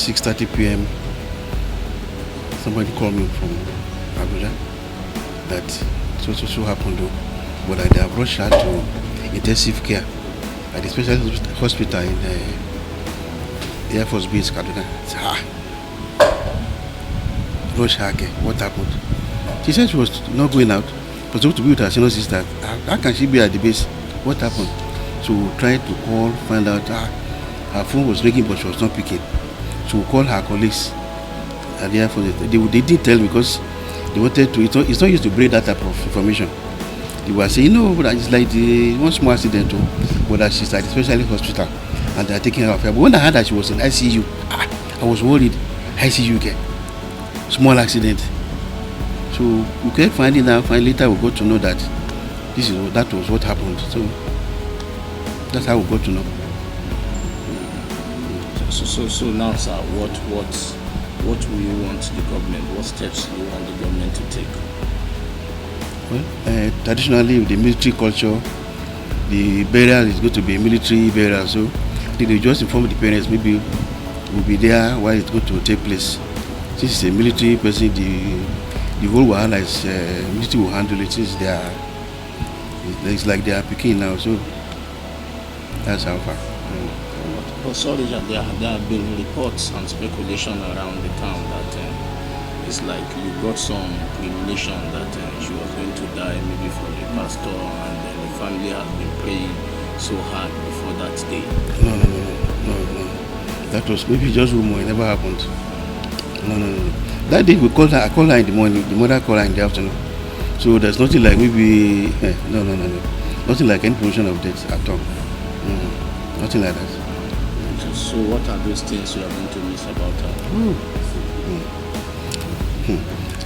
6:30 p.m. somebody called me from Abuja that so happened though, but they have rushed her to intensive care at the special hospital in the Air Force Base, Kaduna. Rush her, what happened? She said she was not going out, but supposed to be with her senior sister. How can she be at the base? What happened? So we tried to call, find out. Her phone was ringing, but she was not picking. So we called her colleagues at the Air Force. They didn't tell because they wanted to. It's not used to bring that type of information. They were saying, no, but it's like the one small accident, but that she's at the specialist hospital and they're taking her off. But when I heard that she was in ICU, I was worried. ICU care. Small accident. So we kept finding out. Finally, later we got to know that that was what happened. So that's how we got to know. So now, sir, what will you want the government? What steps do you want the government to take? Well, traditionally, with the military culture, the burial is going to be a military burial. So they just inform the parents. Maybe we'll be there while it's going to take place. Since it's a military person, the whole wahala is military will handle it. Since it's like they are picking now. So that's how far. But sorry, there have been reports and speculation around the town that it's like you got some premonition that she was going to die, maybe from the pastor, and then the family has been praying so hard before that day. No. That was maybe just rumor. It never happened. No. That day I called her in the morning. The mother called her in the afternoon. So there's nothing like maybe no. Nothing like any promotion of death at all. Nothing like that. So what are those things you are going to miss about her?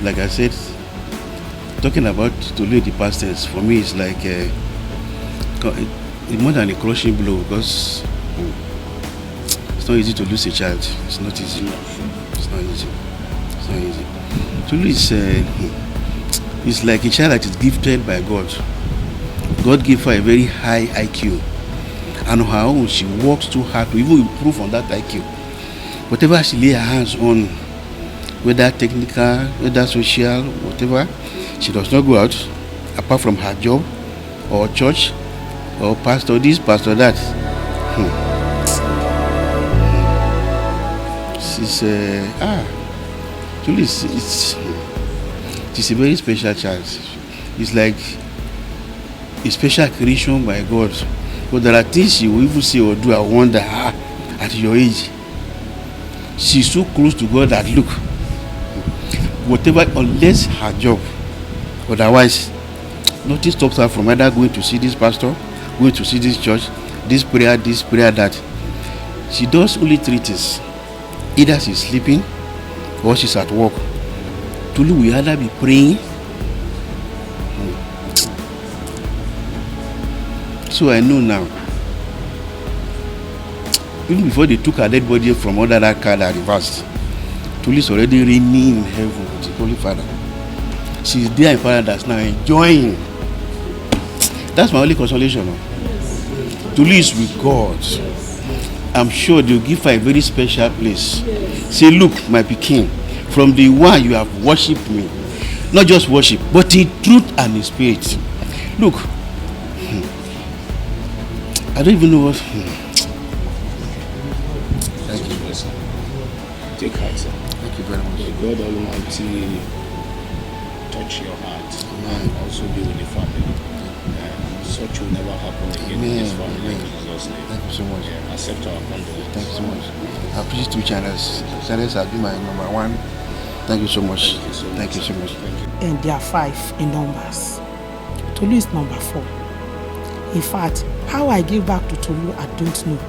Like I said, talking about Tolulope the past tense for me is like more than a crushing blow because it's not easy to lose a child. It's not easy. It's not easy. Tolulope is like a child that is gifted by God. God gave her a very high IQ. And on her own, she works too hard to even improve on that IQ. Whatever she lay her hands on, whether technical, whether social, whatever, she does not go out, apart from her job, or church, or pastor this, pastor that. She's she's a very special child. It's like a special creation by God. But there are things you will even say or do, I wonder, at your age, she's so close to God that look, whatever, unless her job, otherwise, nothing stops her from either going to see this pastor, going to see this church, this prayer, that. She does only three things. Either she's sleeping or she's at work. Tolu will either be praying. So I know now. Even before they took her dead body from under that car that reversed, Tolu is already reigning in heaven with the Holy Father. She's there in paradise now, enjoying. That's my only consolation. Tolu is with God. I'm sure they'll give her a very special place. Say, look, my Pekin, from the one you have worshipped me, not just worship, but in truth and in spirit. Look. I don't even know what. Thank you, sir. Take heart, sir. Thank you very much. May God Almighty touch your heart and also be with the family. Such will never happen again in this family in Jesus' name. Thank you so much. Accept our condolences. Thank you so much. I appreciate two channels. Channels have been my number one. Thank you so much. Thank you so much. And there are 5 in numbers. Tolu is number 4. In fact, how I gave back to Tolu, I don't know.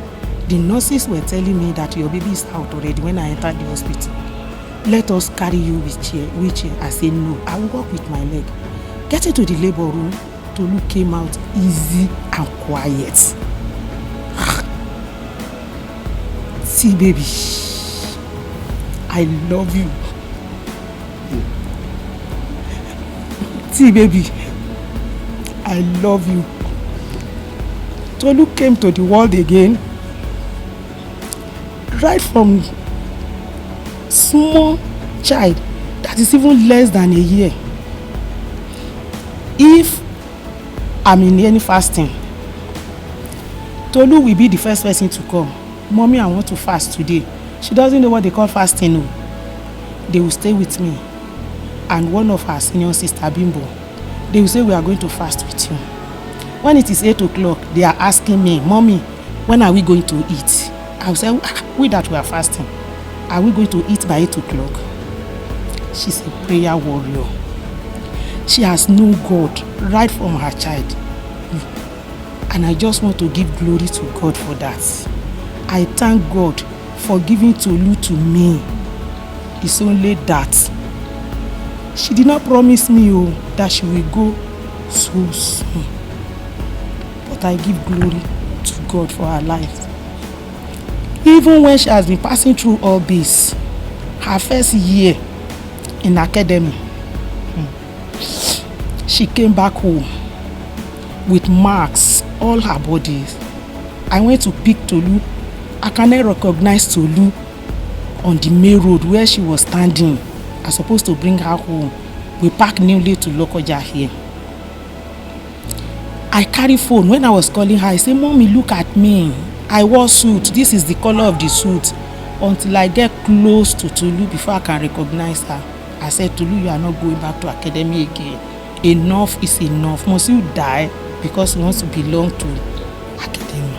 The nurses were telling me that your baby is out already when I entered the hospital. Let us carry you with wheelchair. I said no, I will walk with my leg. Getting to the labor room, Tolu came out easy and quiet. See, baby, I love you. See, baby, I love you. Tolu came to the world again right from small child that is even less than a year. If I'm in any fasting, Tolu will be the first person to come. Mommy, I want to fast today. She doesn't know what they call fasting. No. They will stay with me. And one of her senior sister, Bimbo, they will say, we are going to fast with you. When it is 8 o'clock, they are asking me, Mommy, when are we going to eat? I will say, we that we are fasting, are we going to eat by 8 o'clock? She's a prayer warrior. She has known God right from her child. And I just want to give glory to God for that. I thank God for giving Tolu to me. It's only that she did not promise me that she will go so soon. But I give glory to God for her life. Even when she has been passing through all this, her first year in academy, she came back home with marks all her bodies. I went to pick Tolu. I cannot recognize Tolu on the main road where she was standing. I was supposed to bring her home. We parked newly to Lokoja here. I carry phone. When I was calling her, I say, Mommy, look at me. I wore suit. This is the color of the suit. Until I get close to Tolu before I can recognize her. I said, Tolu, you are not going back to academy again. Enough is enough. Must you die because you want to belong to academy?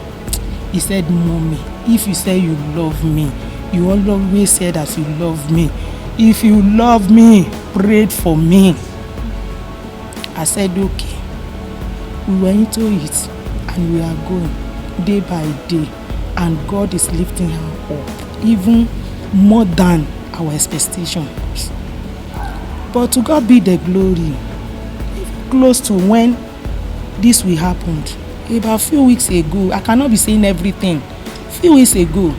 He said, Mommy, if you say you love me, you always say that you love me. If you love me, pray for me. I said, okay. We were into it and we are going day by day. And God is lifting her up, even more than our expectations. But to God be the glory. Close to when this will happen, about a few weeks ago, I cannot be saying everything. A few weeks ago,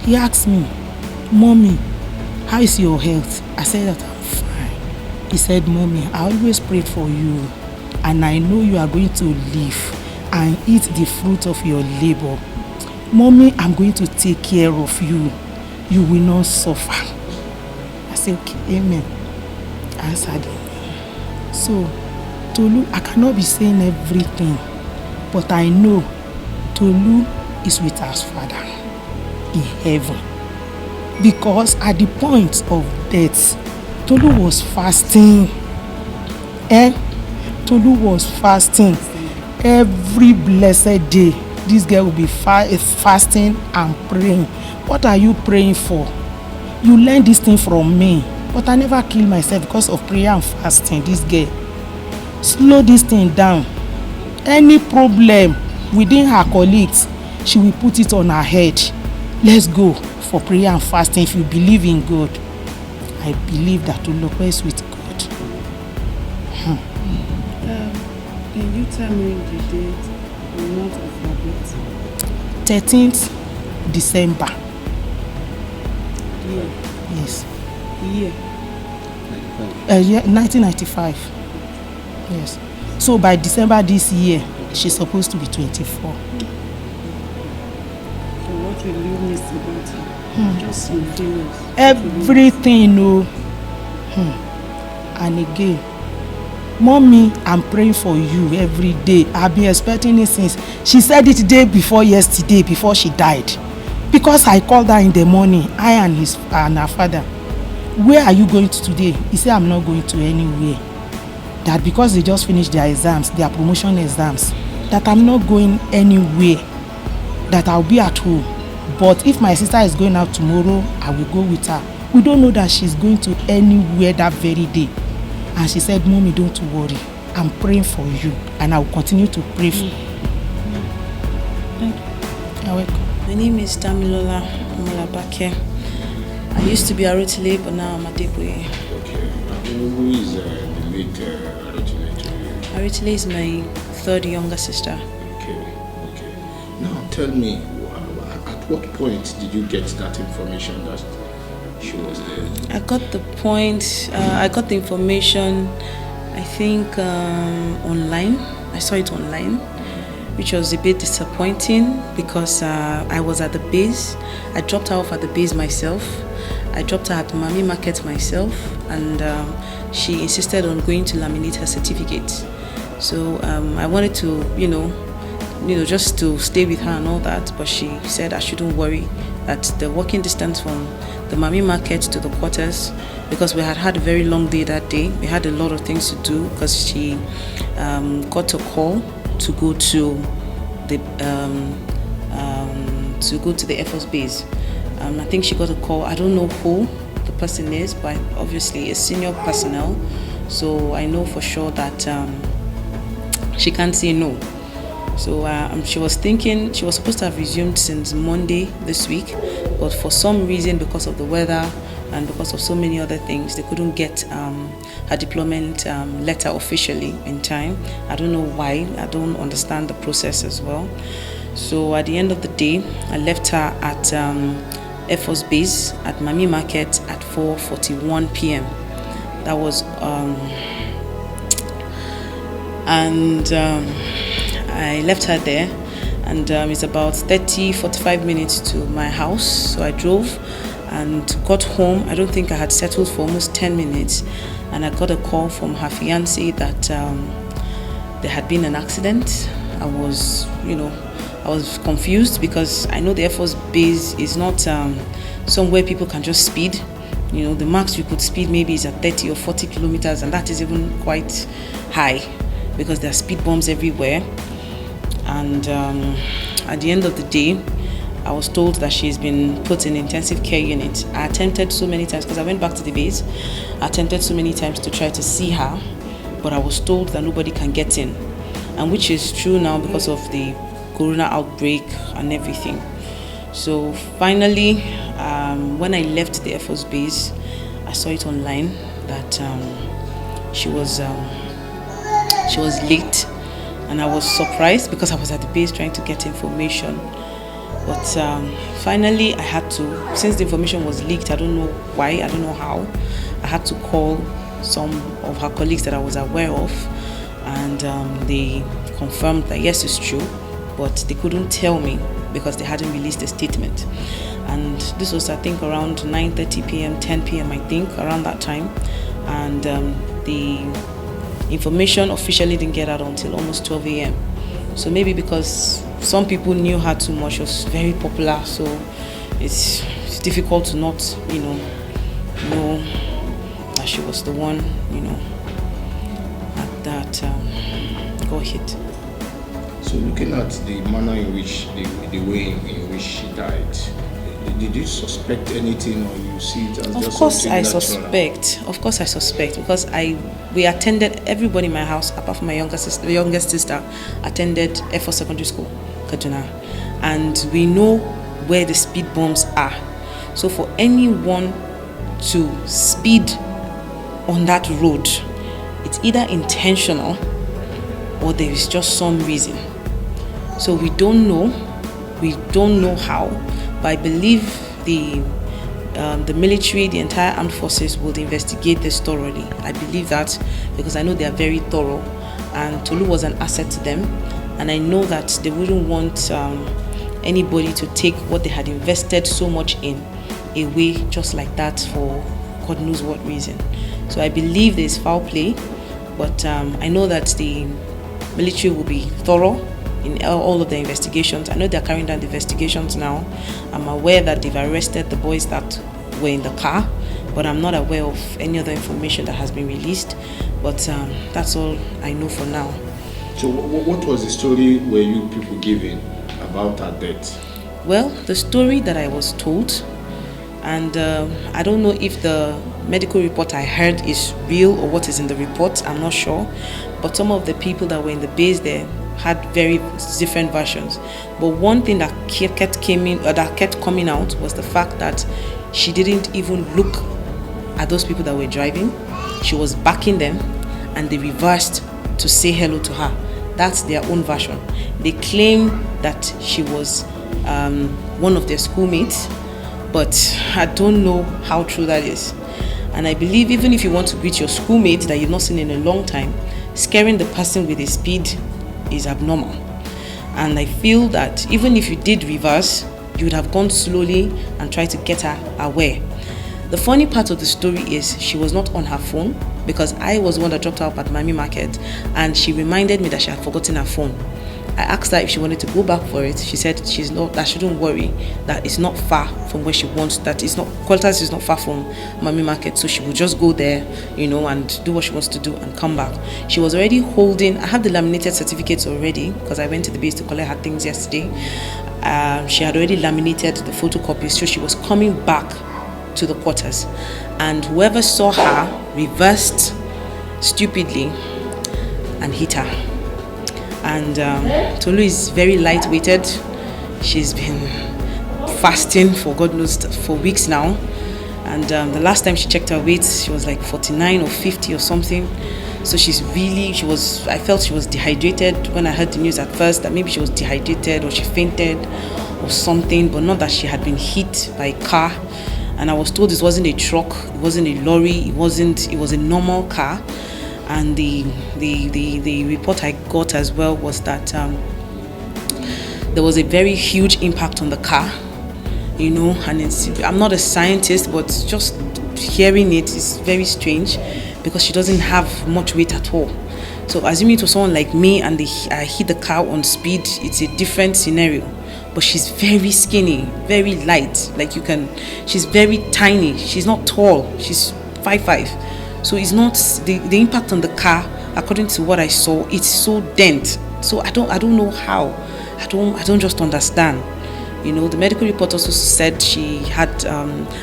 he asked me, Mommy, how is your health? I said that I'm fine. He said, Mommy, I always prayed for you, and I know you are going to live and eat the fruit of your labor. Mommy, I'm going to take care of you. You will not suffer. I said, okay, amen. I answered him. So, Tolu, I cannot be saying everything, but I know Tolu is with us, Father, in heaven. Because at the point of death, Tolu was fasting. Tolu was fasting every blessed day. This girl will be fasting and praying. What are you praying for? You learn this thing from me, but I never kill myself because of prayer and fasting. This girl, slow this thing down. Any problem within her colleagues, she will put it on her head. Let's go for prayer and fasting. If you believe in God, I believe that Tolulope is with God. Can you tell me the date and month of your birth? 13th December. Year? Yes. Year? 1995. Yes. So by December this year, she's supposed to be 24. So what will you miss about her? Just some details. Everything, And again, Mommy, I'm praying for you every day. I've been expecting it since. She said it the day before yesterday, before she died. Because I called her in the morning, I and her father. Where are you going to today? He said, I'm not going to anywhere. That because they just finished their exams, their promotion exams, that I'm not going anywhere. That I'll be at home. But if my sister is going out tomorrow, I will go with her. We don't know that she's going to anywhere that very day. And she said, Mommy, don't worry. I'm praying for you. And I will continue to pray for you. Thank you. You're welcome. My name is Damilola Omolabake. I used to be Arotile, but now I'm Adeboye. Okay. Who is the late Arotile? Arotile is my third younger sister. Okay. Now tell me, at what point did you get that information that she was there? I got the information, I think, online. I saw it online, which was a bit disappointing because I was at the base. I dropped her off at the base myself, I dropped her at the Mami Market myself, and she insisted on going to laminate her certificate. So I wanted to, just to stay with her and all that, but she said I shouldn't worry, that the walking distance from the Mami Market to the quarters, because we had a very long day that day, we had a lot of things to do, because she got a call to go to the Air Force base. I think she got a call. I don't know who the person is, but obviously a senior personnel. So I know for sure that she can't say no. So she was thinking she was supposed to have resumed since Monday this week, but for some reason, because of the weather and because of so many other things, they couldn't get her deployment letter officially in time. I don't know why. I don't understand the process as well. So at the end of the day, I left her at Air Force Base at Mami Market at 4:41 p.m. That was I left her there, and it's about 45 minutes to my house. So I drove and got home. I don't think I had settled for almost 10 minutes, and I got a call from her fiancé that there had been an accident. I was confused, because I know the Air Force Base is not somewhere people can just speed. The max you could speed maybe is at 30 or 40 kilometers, and that is even quite high, because there are speed bumps everywhere. And at the end of the day, I was told that she's been put in intensive care unit. I attempted so many times, because I went back to the base, I attempted so many times to try to see her, but I was told that nobody can get in, and which is true now because of the corona outbreak and everything. So finally, when I left the Air Force Base, I saw it online that she was late, and I was surprised, because I was at the base trying to get information. But finally, I had to, since the information was leaked, I don't know why, I don't know how, I had to call some of her colleagues that I was aware of, and they confirmed that yes, it's true, but they couldn't tell me because they hadn't released a statement. And this was, I think, around 9:30 p.m., 10 p.m., I think, around that time. And the information officially didn't get out until almost 12 a.m. So maybe because some people knew her too much, she was very popular, so it's difficult to not, know that she was the one, that got hit. So looking at the manner in which, the way in which she died, did you suspect anything, or you see it as Of just course something I natural? suspect, because we attended, everybody in my house apart from my youngest sister attended Air Force Secondary School, Kaduna, and we know where the speed bumps are. So for anyone to speed on that road, it's either intentional or there is just some reason. So we don't know how, but I believe the military, the entire armed forces will investigate this thoroughly. I believe that, because I know they are very thorough, and Tolu was an asset to them, and I know that they wouldn't want anybody to take what they had invested so much in away just like that for God knows what reason. So I believe there's foul play, but I know that the military will be thorough in all of the investigations. I know they're carrying out the investigations now. I'm aware that they've arrested the boys that were in the car, but I'm not aware of any other information that has been released. But that's all I know for now. So what was the story were you people giving about her death? Well, the story that I was told, and I don't know if the medical report I heard is real or what is in the report, I'm not sure, but some of the people that were in the base there had very different versions. But one thing that kept coming out was the fact that she didn't even look at those people that were driving. She was backing them, and they reversed to say hello to her. That's their own version. They claim that she was one of their schoolmates, but I don't know how true that is. And I believe even if you want to greet your schoolmate that you've not seen in a long time, scaring the person with a speed is abnormal. And I feel that even if you did reverse, you would have gone slowly and tried to get her aware. The funny part of the story is she was not on her phone because I was the one that dropped her up at Miami Market, and she reminded me that she had forgotten her phone. I asked her if she wanted to go back for it. She said she's not, that she don't worry, that it's not far from where she wants, that it's not, Qualtas is not far from Miami Market, so she will just go there, and do what she wants to do and come back. She was already holding, I have the laminated certificates already because I went to the base to collect her things yesterday. She had already laminated the photocopies, so she was coming back to the quarters, and whoever saw her reversed stupidly and hit her. And Tolu is very light-weighted. She's been fasting for God knows for weeks now, and the last time she checked her weight, she was like 49 or 50 or something. So I felt she was dehydrated when I heard the news at first, that maybe she was dehydrated or she fainted or something, but not that she had been hit by a car. And I was told this wasn't a truck, it wasn't a lorry, it was a normal car. And the report I got as well was that there was a very huge impact on the car, and I'm not a scientist, but just hearing it is very strange because she doesn't have much weight at all. So assuming it was someone like me and I hit the car on speed, it's a different scenario. But she's very skinny, very light, she's very tiny, she's not tall, she's 5'5". So it's not the impact on the car, according to what I saw, it's so dent. So I don't know how. I don't just understand. The medical report also said she had,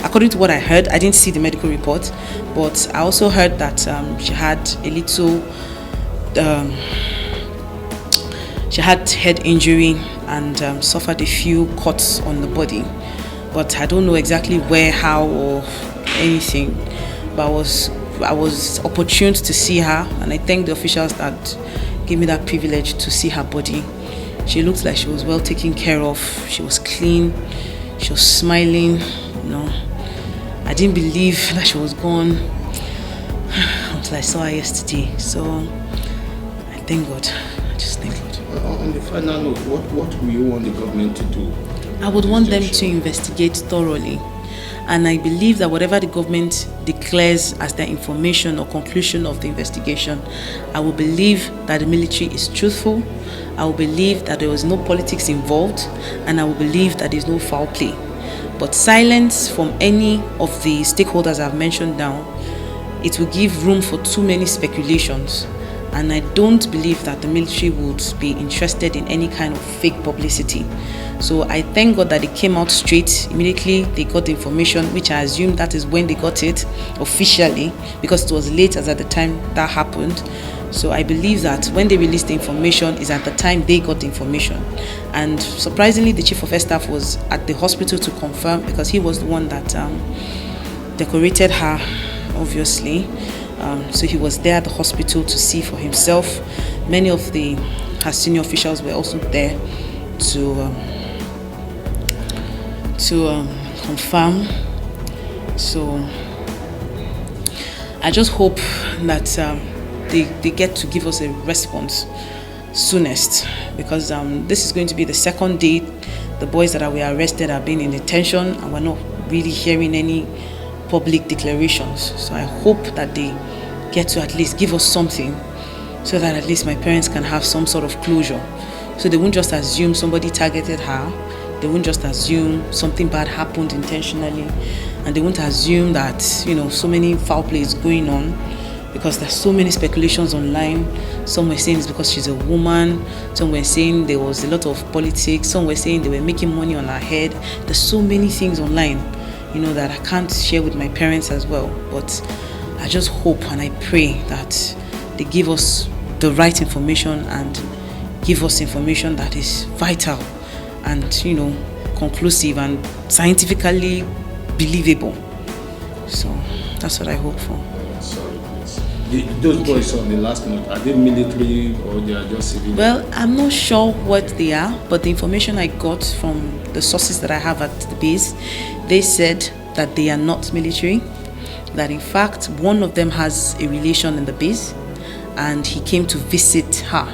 according to what I heard, I didn't see the medical report, but I also heard that she had a little, she had head injury and suffered a few cuts on the body. But I don't know exactly where, how, or anything. But I was opportune to see her, and I thank the officials that gave me that privilege to see her body. She looked like she was well taken care of. She was clean. She was smiling. I didn't believe that she was gone until I saw her yesterday. So I thank God. I just thank God. On the final note, what do you want the government to do? I would want them to investigate thoroughly. And I believe that whatever the government declares as their information or conclusion of the investigation, I will believe that the military is truthful. I will believe that there was no politics involved, and I will believe that there is no foul play. But silence from any of the stakeholders I've mentioned now, it will give room for too many speculations. And I don't believe that the military would be interested in any kind of fake publicity. So I thank God that they came out straight. Immediately they got the information, which I assume that is when they got it officially, because it was late as at the time that happened. So I believe that when they released the information is at the time they got the information. And surprisingly, the chief of air staff was at the hospital to confirm, because he was the one that decorated her, obviously. So he was there at the hospital to see for himself. Many of her senior officials were also there to confirm. So I just hope that they get to give us a response soonest, because this is going to be the second day the boys that were arrested have been in detention, and we're not really hearing any public declarations. So I hope that they get to at least give us something, so that at least my parents can have some sort of closure. So they won't just assume somebody targeted her, they won't just assume something bad happened intentionally, and they won't assume that so many foul play is going on, because there's so many speculations online. Some were saying it's because she's a woman, some were saying there was a lot of politics, some were saying they were making money on her head. There's so many things online that I can't share with my parents as well. But I just hope and I pray that they give us the right information and give us information that is vital and conclusive and scientifically believable. So that's what I hope for. Sorry, please. Those boys on the last note, are they military or they are just civilian? Well, I'm not sure what they are, but the information I got from the sources that I have at the base, they said that they are not military, that in fact one of them has a relation in the base and he came to visit her.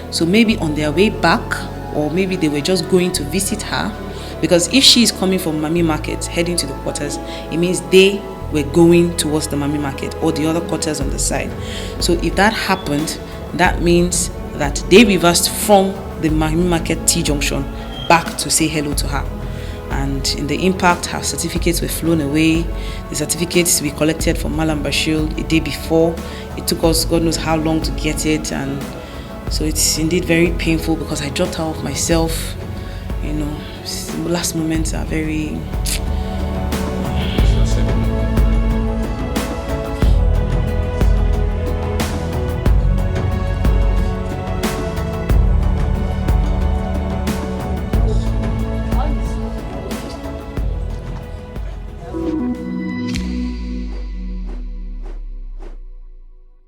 So maybe on their way back, or maybe they were just going to visit her, Because if she is coming from Mami Market heading to the quarters, it means they were going towards the Mami Market or the other quarters on the side. So if that happened, that means that they reversed from the Mami Market T junction back to say hello to her. And in the impact, her certificates were flown away. The certificates we collected from Malam Bashir a day before. It took us God knows how long to get it, and so it's indeed very painful because I dropped her off myself. You know, last moments are very.